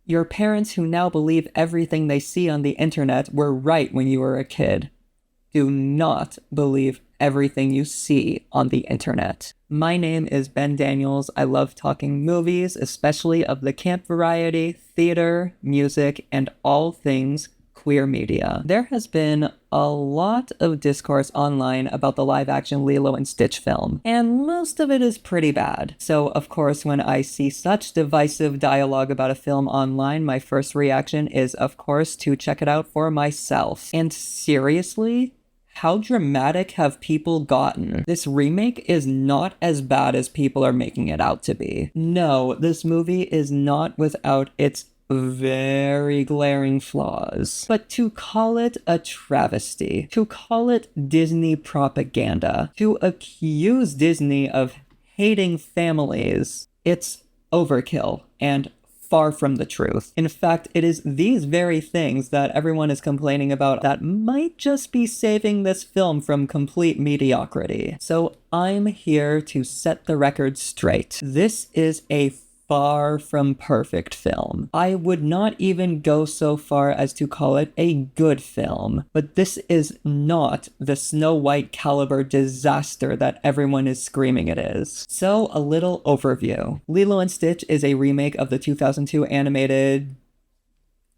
Your parents who now believe everything they see on the internet were right when you were a kid. Do not believe everything you see on the internet. My name is Ben Daniels. I love talking movies, especially of the camp variety, theater, music, and all things queer media. There has been a lot of discourse online about the live-action Lilo and Stitch film, and most of it is pretty bad. So, of course, when I see such divisive dialogue about a film online, my first reaction is, of course, to check it out for myself. And seriously? How dramatic have people gotten? This remake is not as bad as people are making it out to be. No, this movie is not without its very glaring flaws. But to call it a travesty, to call it Disney propaganda, to accuse Disney of hating families, it's overkill and far from the truth. In fact, it is these very things that everyone is complaining about that might just be saving this film from complete mediocrity. So I'm here to set the record straight. This is a far from perfect film. I would not even go so far as to call it a good film, but this is not the Snow White caliber disaster that everyone is screaming it is. So, a little overview. Lilo and Stitch is a remake of the 2002 animated...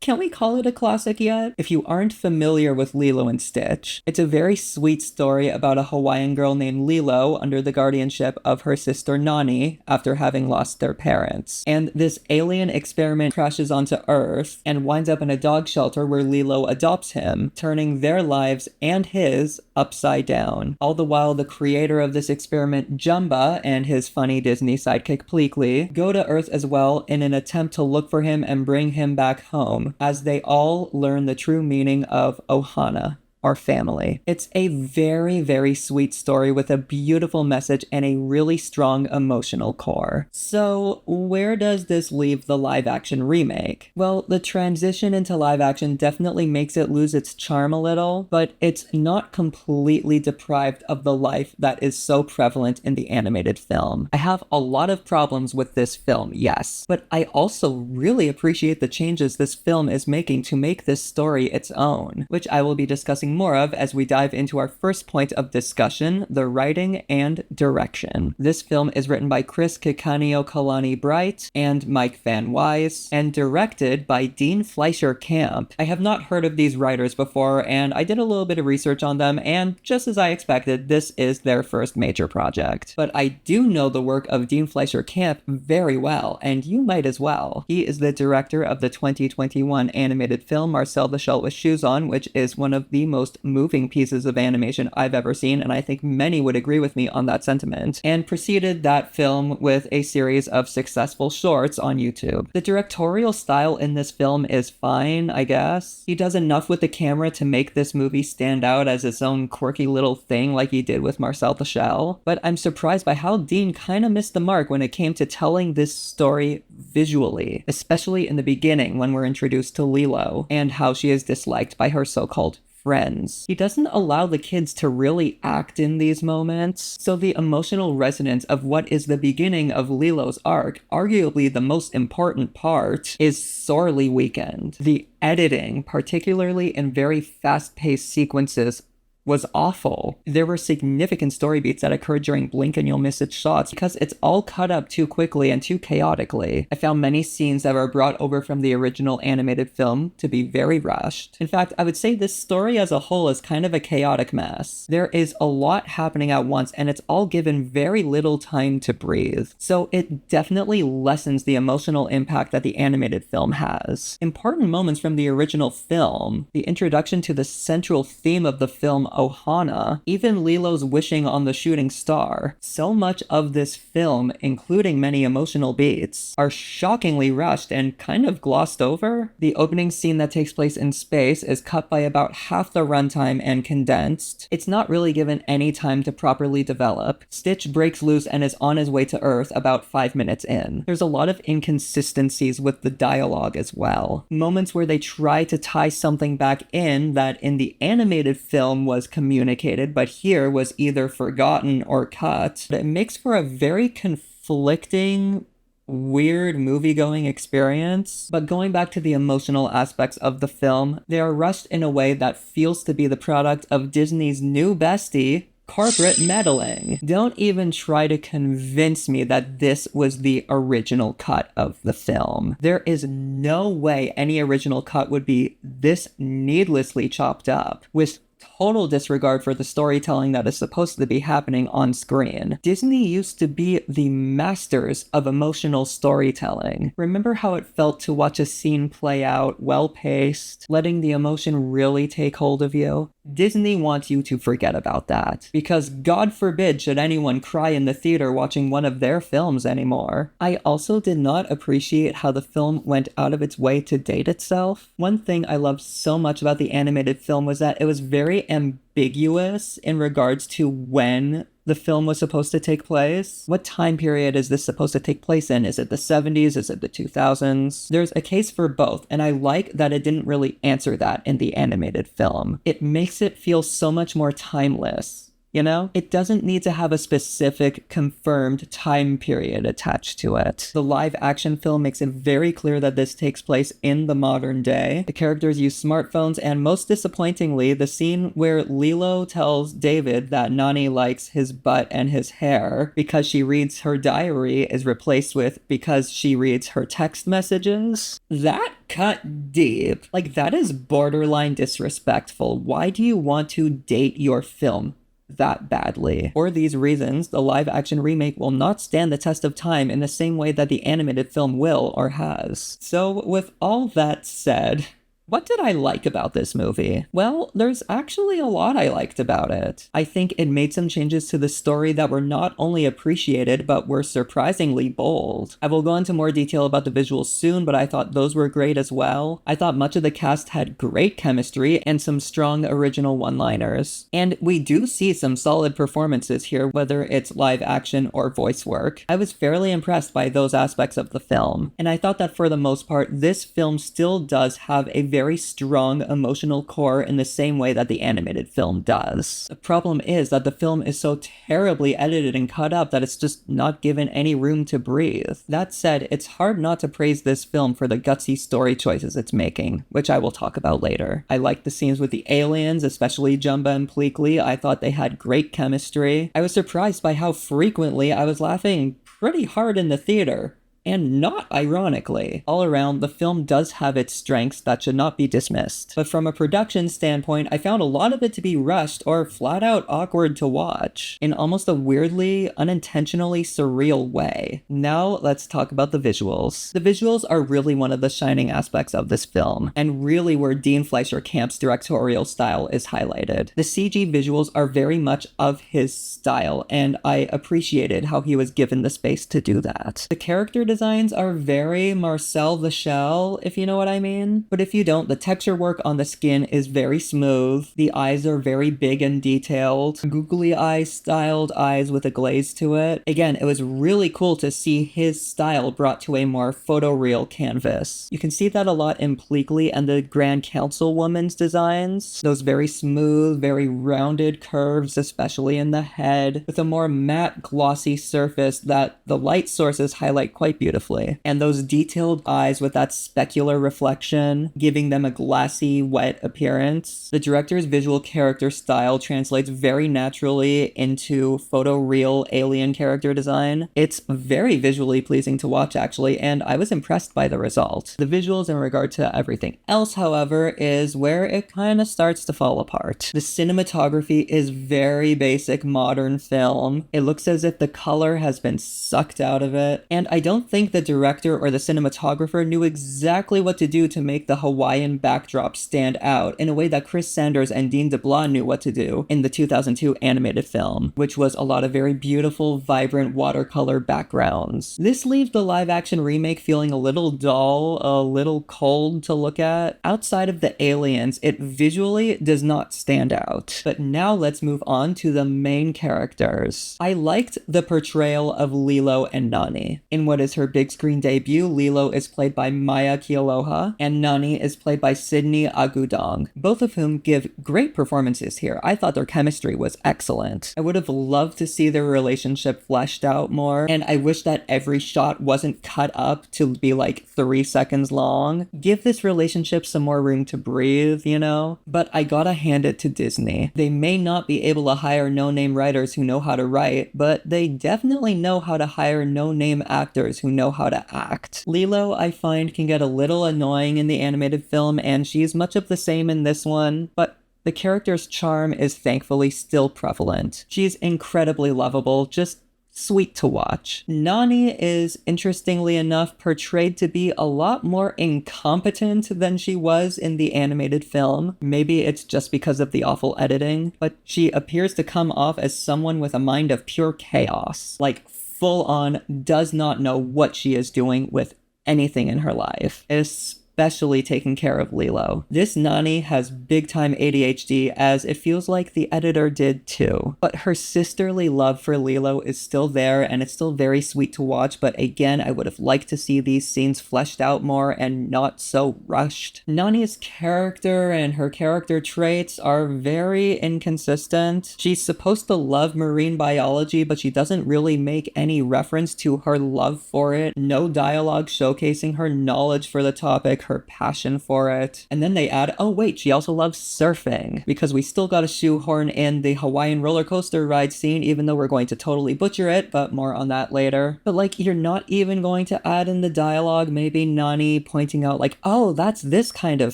Can we call it a classic yet? If you aren't familiar with Lilo and Stitch, it's a very sweet story about a Hawaiian girl named Lilo under the guardianship of her sister Nani after having lost their parents. And this alien experiment crashes onto Earth and winds up in a dog shelter where Lilo adopts him, turning their lives and his upside down. All the while, the creator of this experiment, Jumba, and his funny Disney sidekick Pleakley, go to Earth as well in an attempt to look for him and bring him back home, as they all learn the true meaning of Ohana, our family. It's a very, very sweet story with a beautiful message and a really strong emotional core. So, where does this leave the live-action remake? Well, the transition into live-action definitely makes it lose its charm a little, but it's not completely deprived of the life that is so prevalent in the animated film. I have a lot of problems with this film, yes, but I also really appreciate the changes this film is making to make this story its own, which I will be discussing more of as we dive into our first point of discussion, the writing and direction. This film is written by Chris Kikanio-Kalani Bright and Mike Van Wise, and directed by Dean Fleischer Camp. I have not heard of these writers before, and I did a little bit of research on them, and just as I expected, this is their first major project. But I do know the work of Dean Fleischer Camp very well, and you might as well. He is the director of the 2021 animated film Marcel the Shell with Shoes On, which is one of the most moving pieces of animation I've ever seen, and I think many would agree with me on that sentiment, and preceded that film with a series of successful shorts on YouTube. The directorial style in this film is fine, I guess. He does enough with the camera to make this movie stand out as its own quirky little thing like he did with Marcel the Shell, but I'm surprised by how Dean kinda missed the mark when it came to telling this story visually, especially in the beginning when we're introduced to Lilo, and how she is disliked by her so-called friends. He doesn't allow the kids to really act in these moments, so the emotional resonance of what is the beginning of Lilo's arc, arguably the most important part, is sorely weakened. The editing, particularly in very fast-paced sequences, was awful. There were significant story beats that occurred during blink and you'll miss it shots because it's all cut up too quickly and too chaotically. I found many scenes that were brought over from the original animated film to be very rushed. In fact, I would say this story as a whole is kind of a chaotic mess. There is a lot happening at once and it's all given very little time to breathe. So it definitely lessens the emotional impact that the animated film has. Important moments from the original film, the introduction to the central theme of the film, Ohana, even Lilo's wishing on the shooting star. So much of this film, including many emotional beats, are shockingly rushed and kind of glossed over. The opening scene that takes place in space is cut by about half the runtime and condensed. It's not really given any time to properly develop. Stitch breaks loose and is on his way to Earth about 5 minutes in. There's a lot of inconsistencies with the dialogue as well. Moments where they try to tie something back in that in the animated film was communicated, but here was either forgotten or cut. It makes for a very conflicting weird movie-going experience. But going back to the emotional aspects of the film, they are rushed in a way that feels to be the product of Disney's new bestie, corporate meddling. Don't even try to convince me that this was the original cut of the film. There is no way any original cut would be this needlessly chopped up, with total disregard for the storytelling that is supposed to be happening on screen. Disney used to be the masters of emotional storytelling. Remember how it felt to watch a scene play out, well-paced, letting the emotion really take hold of you? Disney wants you to forget about that, because God forbid should anyone cry in the theater watching one of their films anymore. I also did not appreciate how the film went out of its way to date itself. One thing I loved so much about the animated film was that it was very ambiguous in regards to when the film was supposed to take place. What time period is this supposed to take place in? Is it the 70s? Is it the 2000s? There's a case for both, and I like that it didn't really answer that in the animated film. It makes it feel so much more timeless. You know, it doesn't need to have a specific confirmed time period attached to it. The live action film makes it very clear that this takes place in the modern day. The characters use smartphones, and most disappointingly, the scene where Lilo tells David that Nani likes his butt and his hair because she reads her diary is replaced with because she reads her text messages. That cut deep. Like, that is borderline disrespectful. Why do you want to date your film that badly? For these reasons, the live-action remake will not stand the test of time in the same way that the animated film will or has. So, with all that said, what did I like about this movie? Well, there's actually a lot I liked about it. I think it made some changes to the story that were not only appreciated, but were surprisingly bold. I will go into more detail about the visuals soon, but I thought those were great as well. I thought much of the cast had great chemistry and some strong original one-liners. And we do see some solid performances here, whether it's live action or voice work. I was fairly impressed by those aspects of the film. And I thought that for the most part, this film still does have a very strong emotional core in the same way that the animated film does. The problem is that the film is so terribly edited and cut up that it's just not given any room to breathe. That said, it's hard not to praise this film for the gutsy story choices it's making, which I will talk about later. I liked the scenes with the aliens, especially Jumba and Pleakley. I thought they had great chemistry. I was surprised by how frequently I was laughing pretty hard in the theater. And not ironically. All around, the film does have its strengths that should not be dismissed. But from a production standpoint, I found a lot of it to be rushed or flat out awkward to watch, in almost a weirdly, unintentionally surreal way. Now let's talk about the visuals. The visuals are really one of the shining aspects of this film, and really where Dean Fleischer Camp's directorial style is highlighted. The CG visuals are very much of his style, and I appreciated how he was given the space to do that. The character designs are very Marcel the Shell, if you know what I mean. But if you don't, the texture work on the skin is very smooth. The eyes are very big and detailed. Googly eye styled eyes with a glaze to it. Again, it was really cool to see his style brought to a more photoreal canvas. You can see that a lot in Pleakley and the Grand Councilwoman's designs. Those very smooth, very rounded curves, especially in the head, with a more matte, glossy surface that the light sources highlight quite beautifully. And those detailed eyes with that specular reflection, giving them a glassy, wet appearance. The director's visual character style translates very naturally into photoreal alien character design. It's very visually pleasing to watch, actually, and I was impressed by the result. The visuals in regard to everything else, however, is where it kind of starts to fall apart. The cinematography is very basic modern film. It looks as if the color has been sucked out of it, and I don't think the director or the cinematographer knew exactly what to do to make the Hawaiian backdrop stand out in a way that Chris Sanders and Dean DeBlanc knew what to do in the 2002 animated film, which was a lot of very beautiful, vibrant watercolor backgrounds. This leaves the live-action remake feeling a little dull, a little cold to look at. Outside of the aliens, it visually does not stand out. But now let's move on to the main characters. I liked the portrayal of Lilo and Nani in what is her big screen debut, Lilo is played by Maya Kealoha, and Nani is played by Sydney Agudong, both of whom give great performances here. I thought their chemistry was excellent. I would have loved to see their relationship fleshed out more, and I wish that every shot wasn't cut up to be like 3 seconds long. Give this relationship some more room to breathe, you know? But I gotta hand it to Disney. They may not be able to hire no-name writers who know how to write, but they definitely know how to hire no-name actors who know how to act. Lilo, I find, can get a little annoying in the animated film, and she's much of the same in this one, but the character's charm is thankfully still prevalent. She's incredibly lovable, just sweet to watch. Nani is, interestingly enough, portrayed to be a lot more incompetent than she was in the animated film. Maybe it's just because of the awful editing, but she appears to come off as someone with a mind of pure chaos. Like, full on, does not know what she is doing with anything in her life, especially taking care of Lilo. This Nani has big time ADHD, as it feels like the editor did too. But her sisterly love for Lilo is still there, and it's still very sweet to watch, but again, I would have liked to see these scenes fleshed out more and not so rushed. Nani's character and her character traits are very inconsistent. She's supposed to love marine biology, but she doesn't really make any reference to her love for it. No dialogue showcasing her knowledge for the topic, her passion for it. And then they add, oh wait, she also loves surfing, because we still gotta shoehorn in the Hawaiian roller coaster ride scene, even though we're going to totally butcher it, but more on that later. But like, you're not even going to add in the dialogue, maybe Nani pointing out like, oh, that's this kind of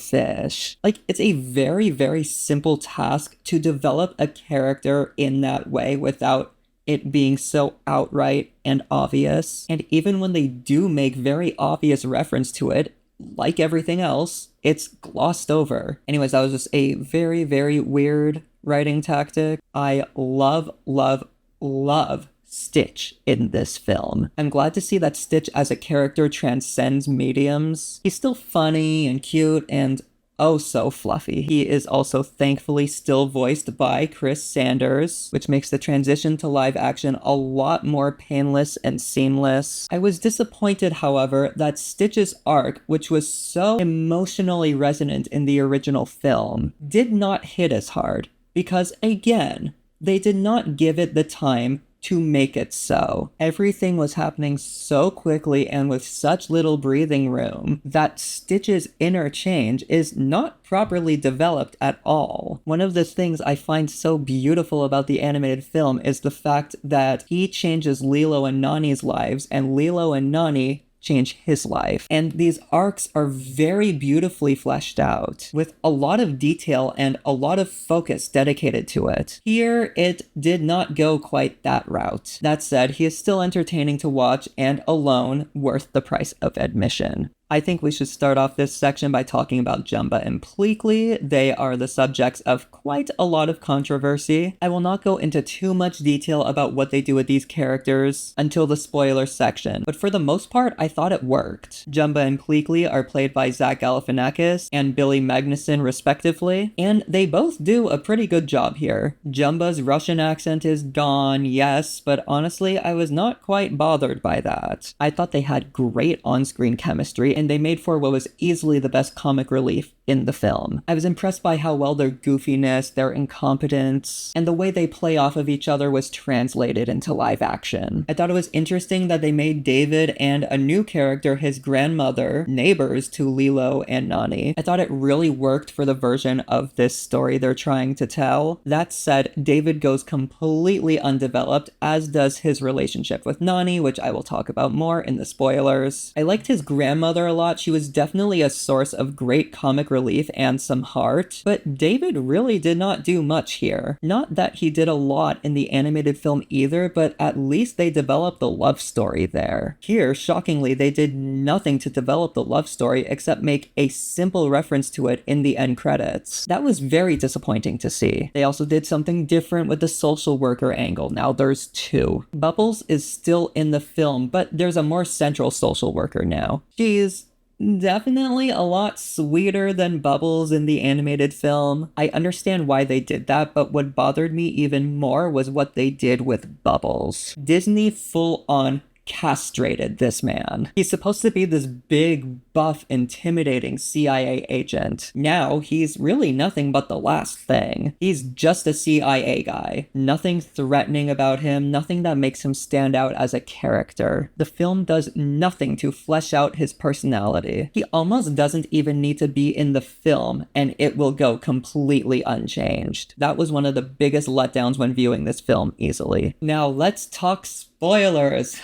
fish. Like, it's a very, very simple task to develop a character in that way without it being so outright and obvious. And even when they do make very obvious reference to it, like everything else, it's glossed over. Anyways, that was just a very, very weird writing tactic. I love, love, love Stitch in this film. I'm glad to see that Stitch as a character transcends mediums. He's still funny and cute and oh so fluffy. He is also thankfully still voiced by Chris Sanders, which makes the transition to live action a lot more painless and seamless. I was disappointed, however, that Stitch's arc, which was so emotionally resonant in the original film, did not hit as hard, because again, they did not give it the time to make it so. Everything was happening so quickly and with such little breathing room that Stitch's inner change is not properly developed at all. One of the things I find so beautiful about the animated film is the fact that he changes Lilo and Nani's lives, and Lilo and Nani change his life. And these arcs are very beautifully fleshed out, with a lot of detail and a lot of focus dedicated to it. Here, it did not go quite that route. That said, he is still entertaining to watch and alone worth the price of admission. I think we should start off this section by talking about Jumba and Pleakley. They are the subjects of quite a lot of controversy. I will not go into too much detail about what they do with these characters until the spoiler section, but for the most part, I thought it worked. Jumba and Pleakley are played by Zach Galifianakis and Billy Magnuson respectively, and they both do a pretty good job here. Jumba's Russian accent is gone, yes, but honestly, I was not quite bothered by that. I thought they had great on-screen chemistry, and they made for what was easily the best comic relief in the film. I was impressed by how well their goofiness, their incompetence, and the way they play off of each other was translated into live action. I thought it was interesting that they made David and a new character, his grandmother, neighbors to Lilo and Nani. I thought it really worked for the version of this story they're trying to tell. That said, David goes completely undeveloped, as does his relationship with Nani, which I will talk about more in the spoilers. I liked his grandmother a lot. She was definitely a source of great comic relief and some heart, but David really did not do much here. Not that he did a lot in the animated film either, but at least they developed the love story there. Here, shockingly, they did nothing to develop the love story except make a simple reference to it in the end credits. That was very disappointing to see. They also did something different with the social worker angle. Now there's two. Bubbles is still in the film, but there's a more central social worker now. She's definitely a lot sweeter than Bubbles in the animated film. I understand why they did that, but what bothered me even more was what they did with Bubbles. Disney full on castrated this man. He's supposed to be this big, buff, intimidating CIA agent. Now, he's really nothing but the last thing. He's just a CIA guy. Nothing threatening about him, nothing that makes him stand out as a character. The film does nothing to flesh out his personality. He almost doesn't even need to be in the film, and it will go completely unchanged. That was one of the biggest letdowns when viewing this film easily. Now, let's talk spoilers.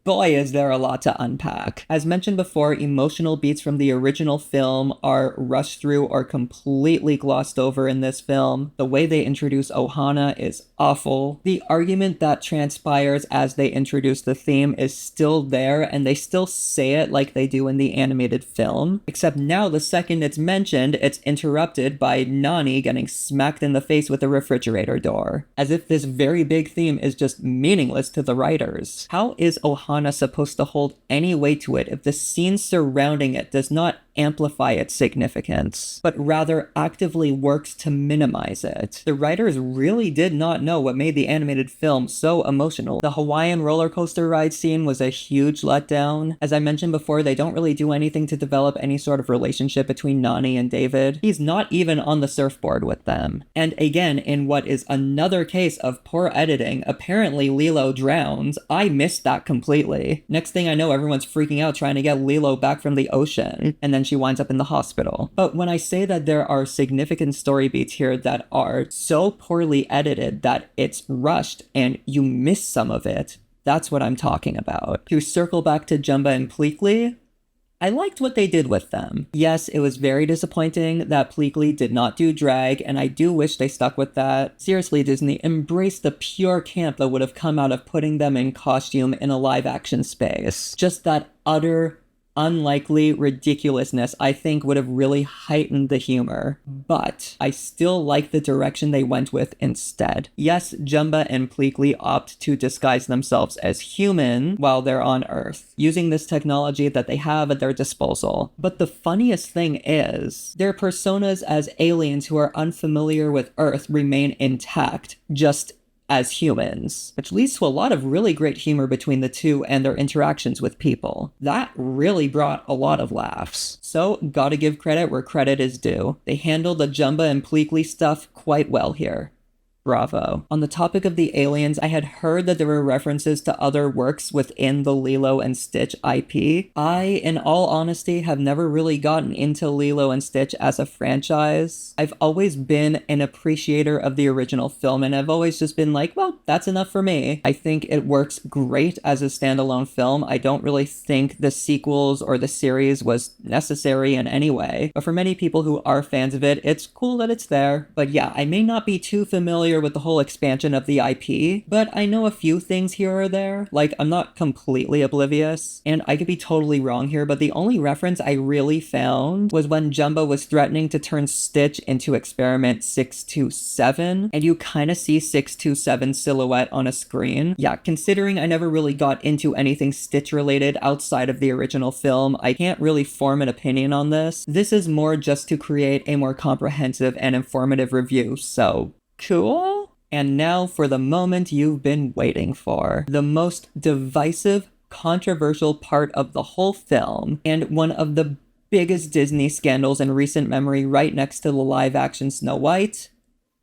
Boy, is there a lot to unpack. As mentioned before, emotional beats from the original film are rushed through or completely glossed over in this film. The way they introduce Ohana is awful. The argument that transpires as they introduce the theme is still there, and they still say it like they do in the animated film. Except now, the second it's mentioned, it's interrupted by Nani getting smacked in the face with a refrigerator door. As if this very big theme is just meaningless to the writers. How is Ohana supposed to hold any weight to it if the scene surrounding it does not amplify its significance, but rather actively works to minimize it? The writers really did not know what made the animated film so emotional. The Hawaiian roller coaster ride scene was a huge letdown. As I mentioned before, they don't really do anything to develop any sort of relationship between Nani and David. He's not even on the surfboard with them. And again, in what is another case of poor editing, apparently Lilo drowns. I missed that completely. Next thing I know, everyone's freaking out trying to get Lilo back from the ocean, and then she winds up in the hospital. But when I say that there are significant story beats here that are so poorly edited that it's rushed and you miss some of it, that's what I'm talking about. To circle back to Jumba and Pleakley, I liked what they did with them. Yes, it was very disappointing that Pleakley did not do drag, and I do wish they stuck with that. Seriously, Disney, embrace the pure camp that would have come out of putting them in costume in a live-action space. Just that utter unlikely ridiculousness, I think, would have really heightened the humor. But I still like the direction they went with instead. Yes, Jumba and Pleakley opt to disguise themselves as human while they're on Earth, using this technology that they have at their disposal. But the funniest thing is, their personas as aliens who are unfamiliar with Earth remain intact, just as humans, which leads to a lot of really great humor between the two and their interactions with people. That really brought a lot of laughs. So, gotta give credit where credit is due. They handled the Jumba and Pleakley stuff quite well here. Bravo. On the topic of the aliens, I had heard that there were references to other works within the Lilo and Stitch IP. I, in all honesty, have never really gotten into Lilo and Stitch as a franchise. I've always been an appreciator of the original film, and I've always just been like, well, that's enough for me. I think it works great as a standalone film. I don't really think the sequels or the series was necessary in any way. But for many people who are fans of it, it's cool that it's there. But yeah, I may not be too familiar with the whole expansion of the IP, but I know a few things here or there. Like, I'm not completely oblivious, and I could be totally wrong here, but the only reference I really found was when Jumba was threatening to turn Stitch into Experiment 627, and you kind of see 627's silhouette on a screen. Yeah, considering I never really got into anything Stitch related outside of the original film, I can't really form an opinion on this. This is more just to create a more comprehensive and informative review, so cool. And now for the moment you've been waiting for. The most divisive, controversial part of the whole film, and one of the biggest Disney scandals in recent memory, right next to the live-action Snow White,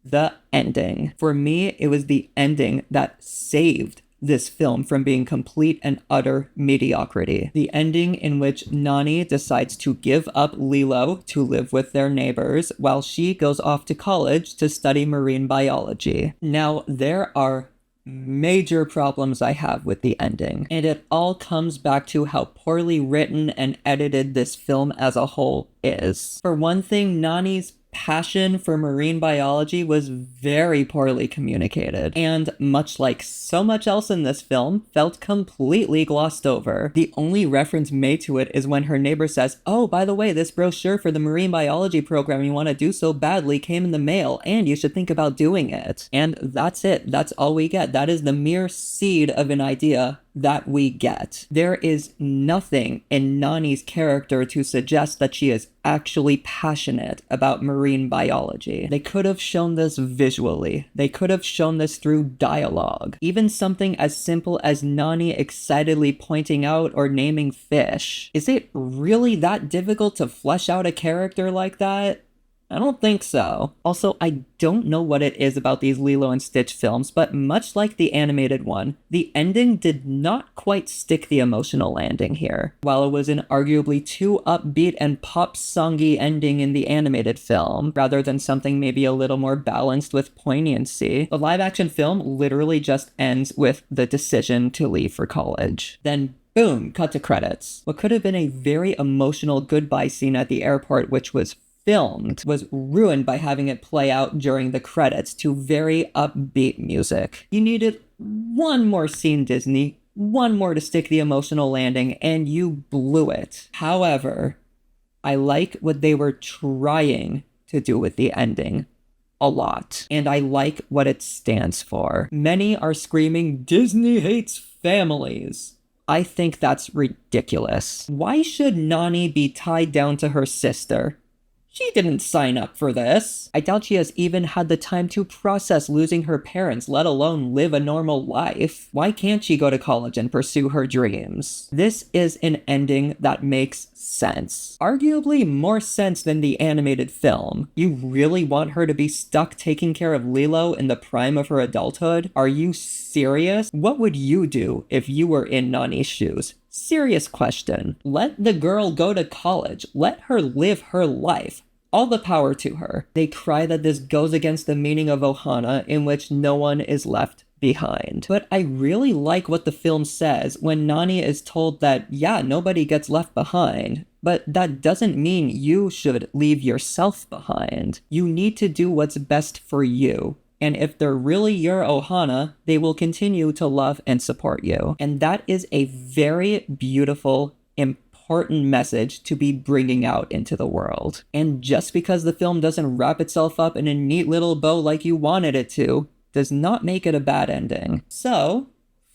the ending. For me, it was the ending that saved this film from being complete and utter mediocrity. The ending in which Nani decides to give up Lilo to live with their neighbors while she goes off to college to study marine biology. Now, there are major problems I have with the ending, and it all comes back to how poorly written and edited this film as a whole is. For one thing, Nani's passion for marine biology was very poorly communicated, and much like so much else in this film, felt completely glossed over. The only reference made to it is when her neighbor says, oh, by the way, this brochure for the marine biology program you want to do so badly came in the mail, and you should think about doing it. And that's it. That's all we get. That is the mere seed of an idea that we get. There is nothing in Nani's character to suggest that she is actually passionate about marine biology. They could have shown this visually. They could have shown this through dialogue. Even something as simple as Nani excitedly pointing out or naming fish. Is it really that difficult to flesh out a character like that? I don't think so. Also, I don't know what it is about these Lilo and Stitch films, but much like the animated one, the ending did not quite stick the emotional landing here. While it was an arguably too upbeat and pop-songy ending in the animated film, rather than something maybe a little more balanced with poignancy, the live-action film literally just ends with the decision to leave for college. Then boom, cut to credits. What could have been a very emotional goodbye scene at the airport, which was filmed, was ruined by having it play out during the credits to very upbeat music. You needed one more scene, Disney, one more to stick the emotional landing, and you blew it. However, I like what they were trying to do with the ending a lot, and I like what it stands for. Many are screaming, "Disney hates families." I think that's ridiculous. Why should Nani be tied down to her sister? She didn't sign up for this. I doubt she has even had the time to process losing her parents, let alone live a normal life. Why can't she go to college and pursue her dreams? This is an ending that makes sense. Arguably more sense than the animated film. You really want her to be stuck taking care of Lilo in the prime of her adulthood? Are you serious? What would you do if you were in Nani's shoes? Serious question. Let the girl go to college. Let her live her life. All the power to her. They cry that this goes against the meaning of Ohana, in which no one is left behind. But I really like what the film says when Nani is told that, yeah, nobody gets left behind. But that doesn't mean you should leave yourself behind. You need to do what's best for you. And if they're really your Ohana, they will continue to love and support you. And that is a very beautiful, important message to be bringing out into the world. And just because the film doesn't wrap itself up in a neat little bow like you wanted it to, does not make it a bad ending. So,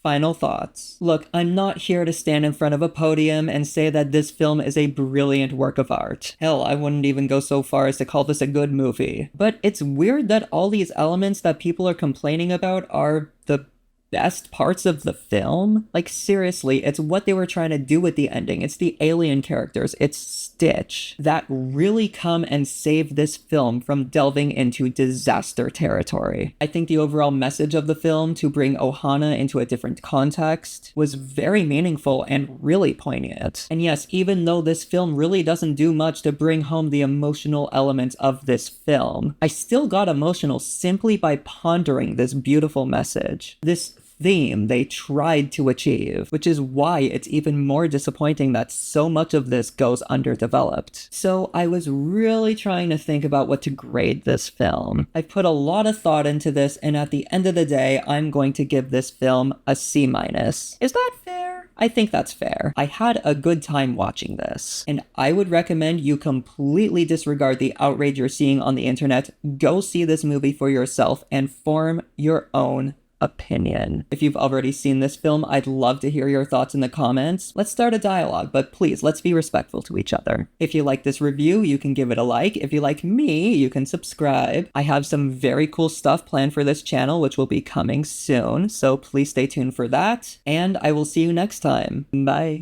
final thoughts. Look, I'm not here to stand in front of a podium and say that this film is a brilliant work of art. Hell, I wouldn't even go so far as to call this a good movie. But it's weird that all these elements that people are complaining about are the best parts of the film? Like, seriously, it's what they were trying to do with the ending. It's the alien characters, it's Stitch, that really come and save this film from delving into disaster territory. I think the overall message of the film, to bring Ohana into a different context, was very meaningful and really poignant. And yes, even though this film really doesn't do much to bring home the emotional elements of this film, I still got emotional simply by pondering this beautiful message. This theme they tried to achieve, which is why it's even more disappointing that so much of this goes underdeveloped. So I was really trying to think about what to grade this film. I put a lot of thought into this, and at the end of the day, I'm going to give this film a C-. Is that fair? I think that's fair. I had a good time watching this, and I would recommend you completely disregard the outrage you're seeing on the internet. Go see this movie for yourself and form your own opinion. If you've already seen this film, I'd love to hear your thoughts in the comments. Let's start a dialogue, but please, let's be respectful to each other. If you like this review, you can give it a like. If you like me, you can subscribe. I have some very cool stuff planned for this channel, which will be coming soon, so please stay tuned for that, and I will see you next time. Bye.